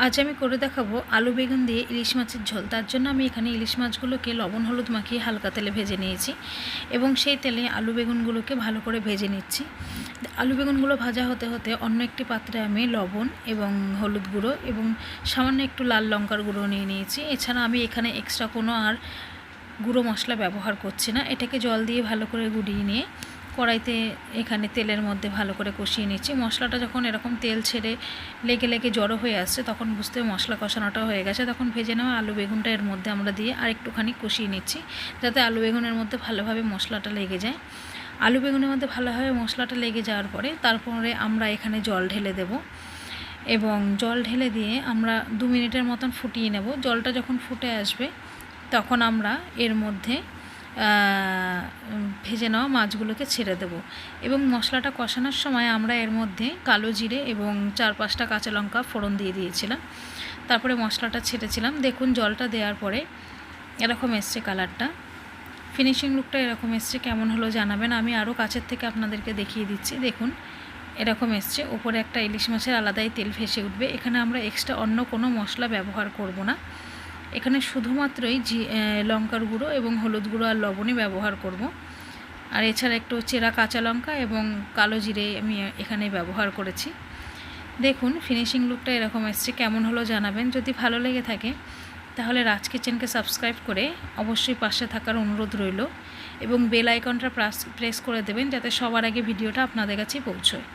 আজ আমি করে দেখাবো আলু বেগুন দিয়ে ইলিশ মাছের ঝোল। তার জন্য আমি এখানে ইলিশ মাছগুলোকে লবণ হলুদ মাখিয়ে হালকা তেলে ভেজে নিয়েছি এবং সেই তেলে আলু বেগুনগুলোকে ভালো করে ভেজে নিচ্ছি। আলু বেগুনগুলো ভাজা হতে হতে অন্য একটি পাত্রে আমি লবণ এবং হলুদ গুঁড়ো এবং সামান্য একটু লাল লঙ্কার গুঁড়ো নিয়ে নিয়েছি। এছাড়া আমি এখানে এক্সট্রা কোনো আর গুঁড়ো মশলা ব্যবহার করছি না। এটাকে জল দিয়ে ভালো করে গুঁড়িয়ে নিয়ে কড়াইতে এখানে তেলের মধ্যে ভালো করে কষিয়ে নিচ্ছি। মশলাটা যখন এরকম তেল ছেড়ে লেগে লেগে জড়ো হয়ে আসছে তখন বুঝতে মশলা কষানোটা হয়ে গেছে। তখন ভেজে নেওয়া আলু বেগুনটা এর মধ্যে আমরা দিয়ে আর একটুখানি কষিয়ে নিচ্ছি যাতে আলু বেগুনের মধ্যে ভালোভাবে মশলাটা লেগে যায়। আলু বেগুনের মধ্যে ভালোভাবে মশলাটা লেগে যাওয়ার পরে তারপরে আমরা এখানে জল ঢেলে দেব এবং জল ঢেলে দিয়ে আমরা 2 মিনিটের মতন ফুটিয়ে নেব। জলটা যখন ফুটে আসবে তখন আমরা এর মধ্যে ভেজে নেওয়া মাছগুলোকে ছেড়ে দেব এবং মশলাটা কষানোর সময় আমরা এর মধ্যে কালো জিরে এবং 4-5টা কাঁচা লঙ্কা ফোড়ন দিয়ে দিয়েছিলাম। তারপরে মশলাটা ছেড়েছিলাম। দেখুন জলটা দেওয়ার পরে এরকম এসছে কালারটা, ফিনিশিং লুকটা এরকম এসছে। কেমন হলো জানাবেন। আমি আরও কাছের থেকে আপনাদেরকে দেখিয়ে দিচ্ছি। দেখুন এরকম এসছে। ওপরে একটা ইলিশ মাছের আলাদাই তেল ভেসে উঠবে। এখানে আমরা এক্সট্রা অন্য কোনো মশলা ব্যবহার করব না। এখানে শুধুমাত্রই লঙ্কার গুঁড়ো এবং হলুদ গুঁড়ো আর লবণই ব্যবহার করব। আর এছাড়া একটু চেরা কাঁচা লঙ্কা এবং কালো জিরে আমি এখানে ব্যবহার করেছি। দেখুন ফিনিশিং লুকটা এরকম এসছে। কেমন হলো জানাবেন। যদি ভালো লেগে থাকে তাহলে রাজ কিচেনকে সাবস্ক্রাইব করে অবশ্যই পাশে থাকার অনুরোধ রইল এবং বেল আইকনটা প্রেস করে দেবেন যাতে সবার আগে ভিডিওটা আপনাদের কাছে পৌঁছয়।